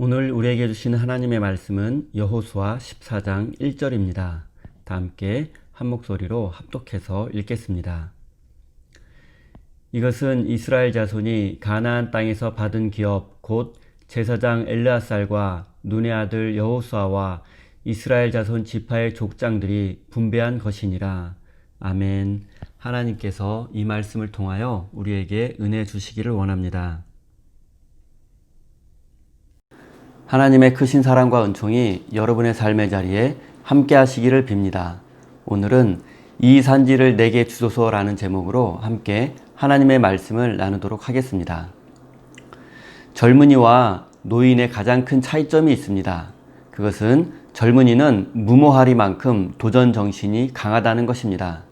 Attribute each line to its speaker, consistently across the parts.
Speaker 1: 오늘 우리에게 주신 하나님의 말씀은 여호수아 14장 1절입니다. 다 함께 한 목소리로 합독해서 읽겠습니다. 이것은 이스라엘 자손이 가나안 땅에서 받은 기업 곧 제사장 엘르앗살과 눈의 아들 여호수아와 이스라엘 자손 지파의 족장들이 분배한 것이니라. 아멘. 하나님께서 이 말씀을 통하여 우리에게 은혜 주시기를 원합니다. 하나님의 크신 사랑과 은총이 여러분의 삶의 자리에 함께 하시기를 빕니다. 오늘은 이 산지를 내게 주소서라는 제목으로 함께 하나님의 말씀을 나누도록 하겠습니다. 젊은이와 노인의 가장 큰 차이점이 있습니다. 그것은 젊은이는 무모하리만큼 도전 정신이 강하다는 것입니다.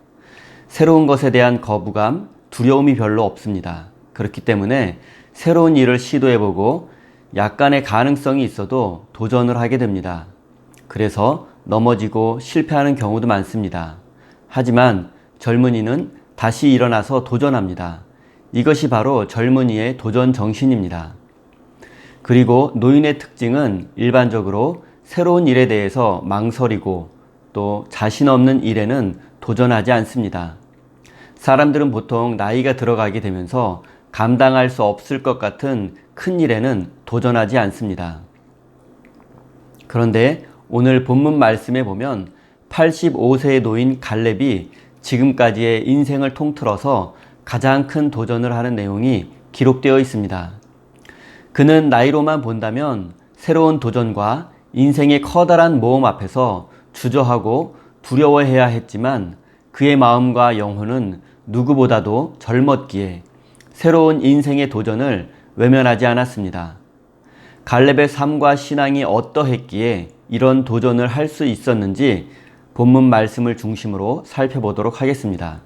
Speaker 1: 새로운 것에 대한 거부감, 두려움이 별로 없습니다. 그렇기 때문에 새로운 일을 시도해보고 약간의 가능성이 있어도 도전을 하게 됩니다. 그래서 넘어지고 실패하는 경우도 많습니다. 하지만 젊은이는 다시 일어나서 도전합니다. 이것이 바로 젊은이의 도전 정신입니다. 그리고 노인의 특징은 일반적으로 새로운 일에 대해서 망설이고 또 자신 없는 일에는 도전하지 않습니다. 사람들은 보통 나이가 들어가게 되면서 감당할 수 없을 것 같은 큰 일에는 도전하지 않습니다. 그런데 오늘 본문 말씀에 보면 85세의 노인 갈렙이 지금까지의 인생을 통틀어서 가장 큰 도전을 하는 내용이 기록되어 있습니다. 그는 나이로만 본다면 새로운 도전과 인생의 커다란 모험 앞에서 주저하고 두려워해야 했지만 그의 마음과 영혼은 누구보다도 젊었기에 새로운 인생의 도전을 외면하지 않았습니다. 갈렙의 삶과 신앙이 어떠했기에 이런 도전을 할 수 있었는지 본문 말씀을 중심으로 살펴보도록 하겠습니다.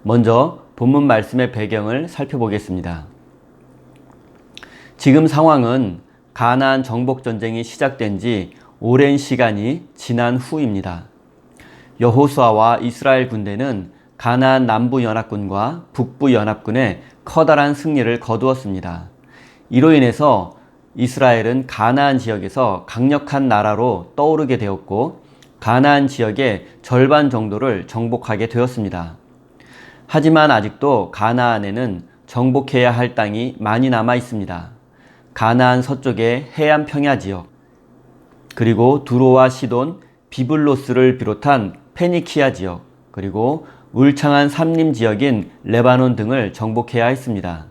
Speaker 1: 먼저 본문 말씀의 배경을 살펴보겠습니다. 지금 상황은 가나안 정복 전쟁이 시작된 지 오랜 시간이 지난 후입니다. 여호수아와 이스라엘 군대는 가나안 남부 연합군과 북부 연합군의 커다란 승리를 거두었습니다. 이로 인해서 이스라엘은 가나안 지역에서 강력한 나라로 떠오르게 되었고 가나안 지역의 절반 정도를 정복하게 되었습니다. 하지만 아직도 가나안에는 정복해야 할 땅이 많이 남아 있습니다. 가나안 서쪽의 해안 평야 지역, 그리고 두로와 시돈, 비블로스를 비롯한 페니키아 지역, 그리고 울창한 산림 지역인 레바논 등을 정복해야 했습니다.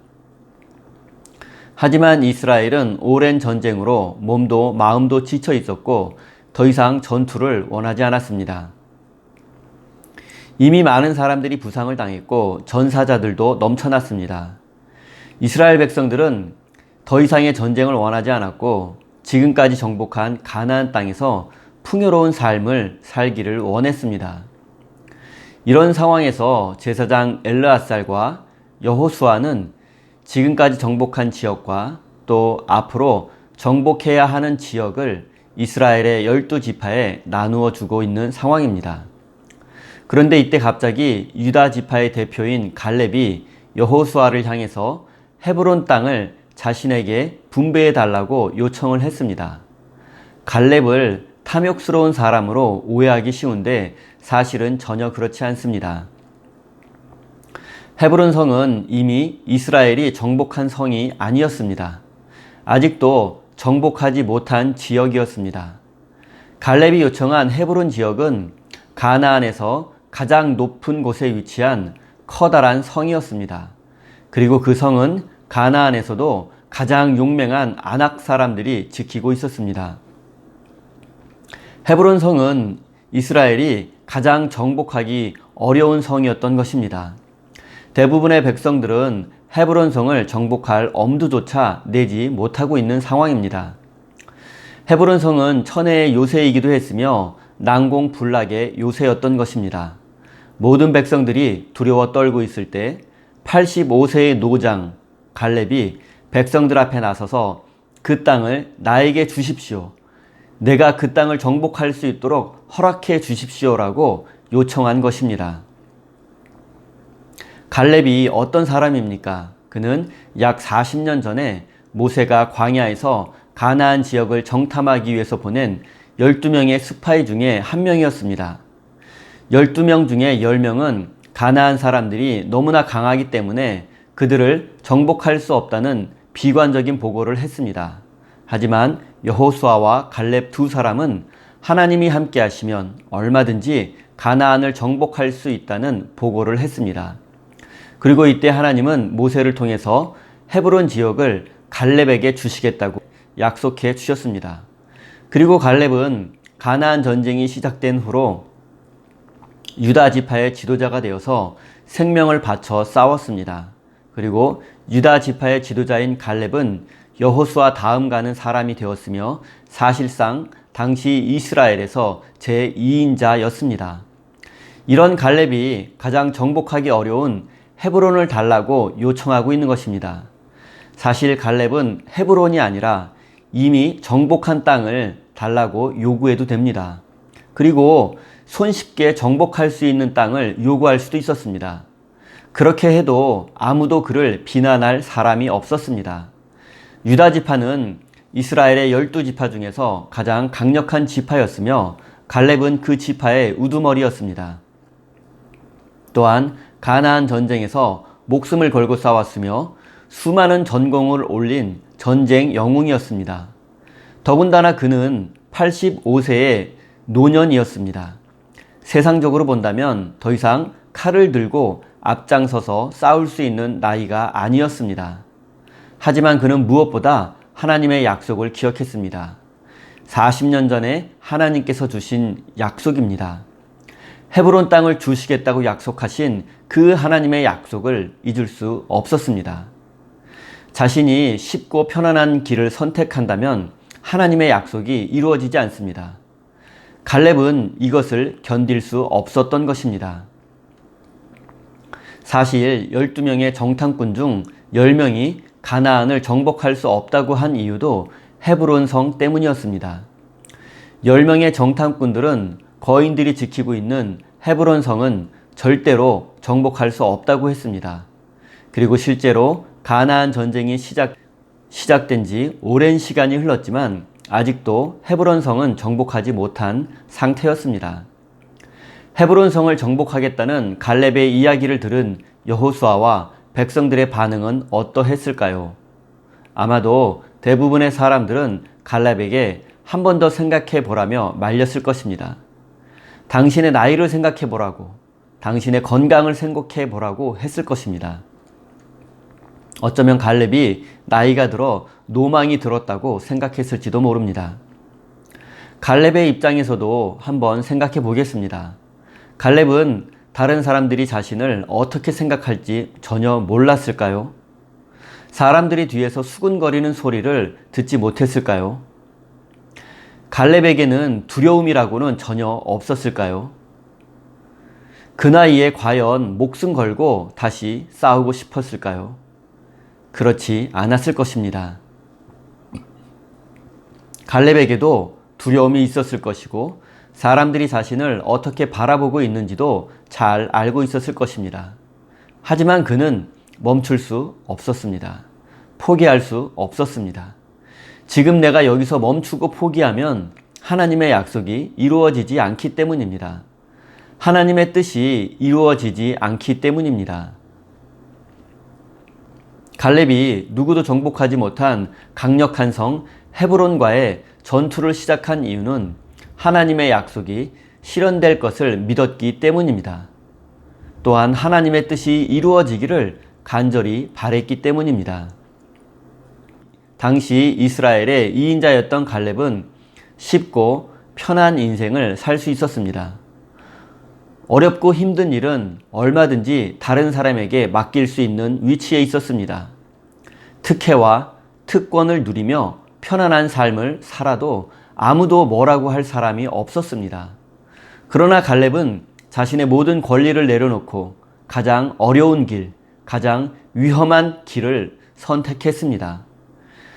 Speaker 1: 하지만 이스라엘은 오랜 전쟁으로 몸도 마음도 지쳐 있었고 더 이상 전투를 원하지 않았습니다. 이미 많은 사람들이 부상을 당했고 전사자들도 넘쳐났습니다. 이스라엘 백성들은 더 이상의 전쟁을 원하지 않았고 지금까지 정복한 가나안 땅에서 풍요로운 삶을 살기를 원했습니다. 이런 상황에서 제사장 엘르앗살과 여호수아는 지금까지 정복한 지역과 또 앞으로 정복해야 하는 지역을 이스라엘의 12지파에 나누어 주고 있는 상황입니다. 그런데 이때 갑자기 유다 지파의 대표인 갈렙이 여호수아를 향해서 헤브론 땅을 자신에게 분배해 달라고 요청을 했습니다. 갈렙을 탐욕스러운 사람으로 오해하기 쉬운데 사실은 전혀 그렇지 않습니다. 헤브론 성은 이미 이스라엘이 정복한 성이 아니었습니다. 아직도 정복하지 못한 지역이었습니다. 갈렙이 요청한 헤브론 지역은 가나안에서 가장 높은 곳에 위치한 커다란 성이었습니다. 그리고 그 성은 가나안에서도 가장 용맹한 아낙 사람들이 지키고 있었습니다. 헤브론 성은 이스라엘이 가장 정복하기 어려운 성이었던 것입니다. 대부분의 백성들은 헤브론 성을 정복할 엄두조차 내지 못하고 있는 상황입니다. 헤브론 성은 천혜의 요새이기도 했으며 난공불락의 요새였던 것입니다. 모든 백성들이 두려워 떨고 있을 때 85세의 노장 갈렙이 백성들 앞에 나서서 그 땅을 나에게 주십시오. 내가 그 땅을 정복할 수 있도록 허락해 주십시오라고 요청한 것입니다. 갈렙이 어떤 사람입니까? 그는 약 40년 전에 모세가 광야에서 가나안 지역을 정탐하기 위해서 보낸 12명의 스파이 중에 한 명이었습니다. 12명 중에 10명은 가나안 사람들이 너무나 강하기 때문에 그들을 정복할 수 없다는 비관적인 보고를 했습니다. 하지만 여호수아와 갈렙 두 사람은 하나님이 함께 하시면 얼마든지 가나안을 정복할 수 있다는 보고를 했습니다. 그리고 이때 하나님은 모세를 통해서 헤브론 지역을 갈렙에게 주시겠다고 약속해 주셨습니다. 그리고 갈렙은 가나안 전쟁이 시작된 후로 유다 지파의 지도자가 되어서 생명을 바쳐 싸웠습니다. 그리고 유다 지파의 지도자인 갈렙은 여호수아 다음 가는 사람이 되었으며 사실상 당시 이스라엘에서 제2인자였습니다. 이런 갈렙이 가장 정복하기 어려운 헤브론을 달라고 요청하고 있는 것입니다. 사실 갈렙은 헤브론이 아니라 이미 정복한 땅을 달라고 요구해도 됩니다. 그리고 손쉽게 정복할 수 있는 땅을 요구할 수도 있었습니다. 그렇게 해도 아무도 그를 비난할 사람이 없었습니다. 유다 지파는 이스라엘의 12지파 중에서 가장 강력한 지파였으며 갈렙은 그 지파의 우두머리였습니다. 또한 가나안 전쟁에서 목숨을 걸고 싸웠으며 수많은 전공을 올린 전쟁 영웅이었습니다. 더군다나 그는 85세의 노년이었습니다. 세상적으로 본다면 더 이상 칼을 들고 앞장서서 싸울 수 있는 나이가 아니었습니다. 하지만 그는 무엇보다 하나님의 약속을 기억했습니다. 40년 전에 하나님께서 주신 약속입니다. 헤브론 땅을 주시겠다고 약속하신 그 하나님의 약속을 잊을 수 없었습니다. 자신이 쉽고 편안한 길을 선택한다면 하나님의 약속이 이루어지지 않습니다. 갈렙은 이것을 견딜 수 없었던 것입니다. 사실 12명의 정탐꾼 중 10명이 가나안을 정복할 수 없다고 한 이유도 헤브론 성 때문이었습니다. 10명의 정탐꾼들은 거인들이 지키고 있는 헤브론 성은 절대로 정복할 수 없다고 했습니다. 그리고 실제로 가나안 전쟁이 시작된 지 오랜 시간이 흘렀지만 아직도 헤브론 성은 정복하지 못한 상태였습니다. 헤브론 성을 정복하겠다는 갈렙의 이야기를 들은 여호수아와 백성들의 반응은 어떠했을까요? 아마도 대부분의 사람들은 갈렙에게 한 번 더 생각해 보라며 말렸을 것입니다. 당신의 나이를 생각해 보라고, 당신의 건강을 생각해 보라고 했을 것입니다. 어쩌면 갈렙이 나이가 들어 노망이 들었다고 생각했을지도 모릅니다. 갈렙의 입장에서도 한번 생각해 보겠습니다. 갈렙은 다른 사람들이 자신을 어떻게 생각할지 전혀 몰랐을까요? 사람들이 뒤에서 수군거리는 소리를 듣지 못했을까요? 갈렙에게는 두려움이라고는 전혀 없었을까요? 그 나이에 과연 목숨 걸고 다시 싸우고 싶었을까요? 그렇지 않았을 것입니다. 갈렙에게도 두려움이 있었을 것이고 사람들이 자신을 어떻게 바라보고 있는지도 잘 알고 있었을 것입니다. 하지만 그는 멈출 수 없었습니다. 포기할 수 없었습니다. 지금 내가 여기서 멈추고 포기하면 하나님의 약속이 이루어지지 않기 때문입니다. 하나님의 뜻이 이루어지지 않기 때문입니다. 갈렙이 누구도 정복하지 못한 강력한 성 헤브론과의 전투를 시작한 이유는 하나님의 약속이 실현될 것을 믿었기 때문입니다. 또한 하나님의 뜻이 이루어지기를 간절히 바랬기 때문입니다. 당시 이스라엘의 2인자였던 갈렙은 쉽고 편한 인생을 살 수 있었습니다. 어렵고 힘든 일은 얼마든지 다른 사람에게 맡길 수 있는 위치에 있었습니다. 특혜와 특권을 누리며 편안한 삶을 살아도 아무도 뭐라고 할 사람이 없었습니다. 그러나 갈렙은 자신의 모든 권리를 내려놓고 가장 어려운 길, 가장 위험한 길을 선택했습니다.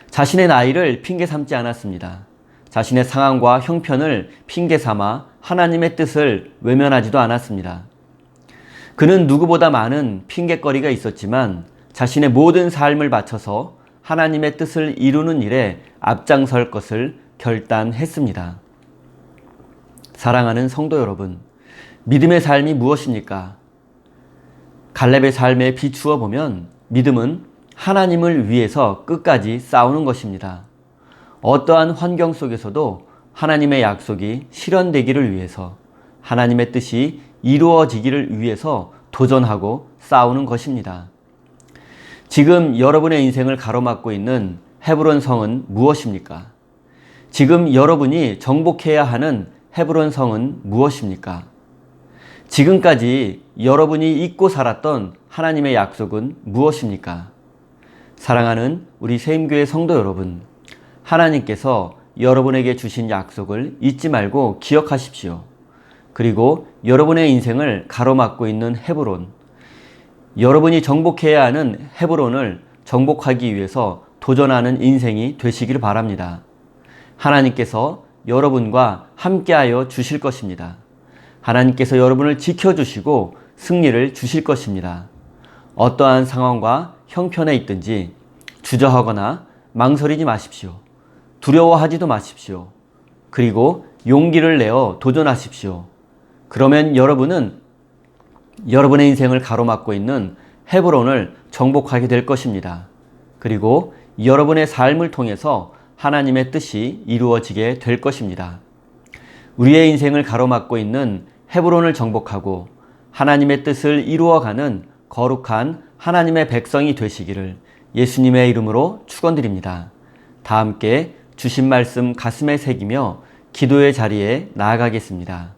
Speaker 1: 자신의 나이를 핑계 삼지 않았습니다. 자신의 상황과 형편을 핑계 삼아 하나님의 뜻을 외면하지도 않았습니다. 그는 누구보다 많은 핑계거리가 있었지만 자신의 모든 삶을 바쳐서 하나님의 뜻을 이루는 일에 앞장설 것을 결단했습니다. 사랑하는 성도 여러분, 믿음의 삶이 무엇입니까? 갈렙의 삶에 비추어 보면 믿음은 하나님을 위해서 끝까지 싸우는 것입니다. 어떠한 환경 속에서도 하나님의 약속이 실현되기를 위해서, 하나님의 뜻이 이루어지기를 위해서 도전하고 싸우는 것입니다. 지금 여러분의 인생을 가로막고 있는 헤브론 성은 무엇입니까? 지금 여러분이 정복해야 하는 헤브론 성은 무엇입니까? 지금까지 여러분이 잊고 살았던 하나님의 약속은 무엇입니까? 사랑하는 우리 세임교회 성도 여러분, 하나님께서 여러분에게 주신 약속을 잊지 말고 기억하십시오. 그리고 여러분의 인생을 가로막고 있는 헤브론, 여러분이 정복해야 하는 헤브론을 정복하기 위해서 도전하는 인생이 되시길 바랍니다. 하나님께서 여러분과 함께하여 주실 것입니다. 하나님께서 여러분을 지켜주시고 승리를 주실 것입니다. 어떠한 상황과 형편에 있든지 주저하거나 망설이지 마십시오. 두려워하지도 마십시오. 그리고 용기를 내어 도전하십시오. 그러면 여러분은 여러분의 인생을 가로막고 있는 헤브론을 정복하게 될 것입니다. 그리고 여러분의 삶을 통해서 하나님의 뜻이 이루어지게 될 것입니다. 우리의 인생을 가로막고 있는 헤브론을 정복하고 하나님의 뜻을 이루어가는 거룩한 하나님의 백성이 되시기를 예수님의 이름으로 축원드립니다. 다 함께 주신 말씀 가슴에 새기며 기도의 자리에 나아가겠습니다.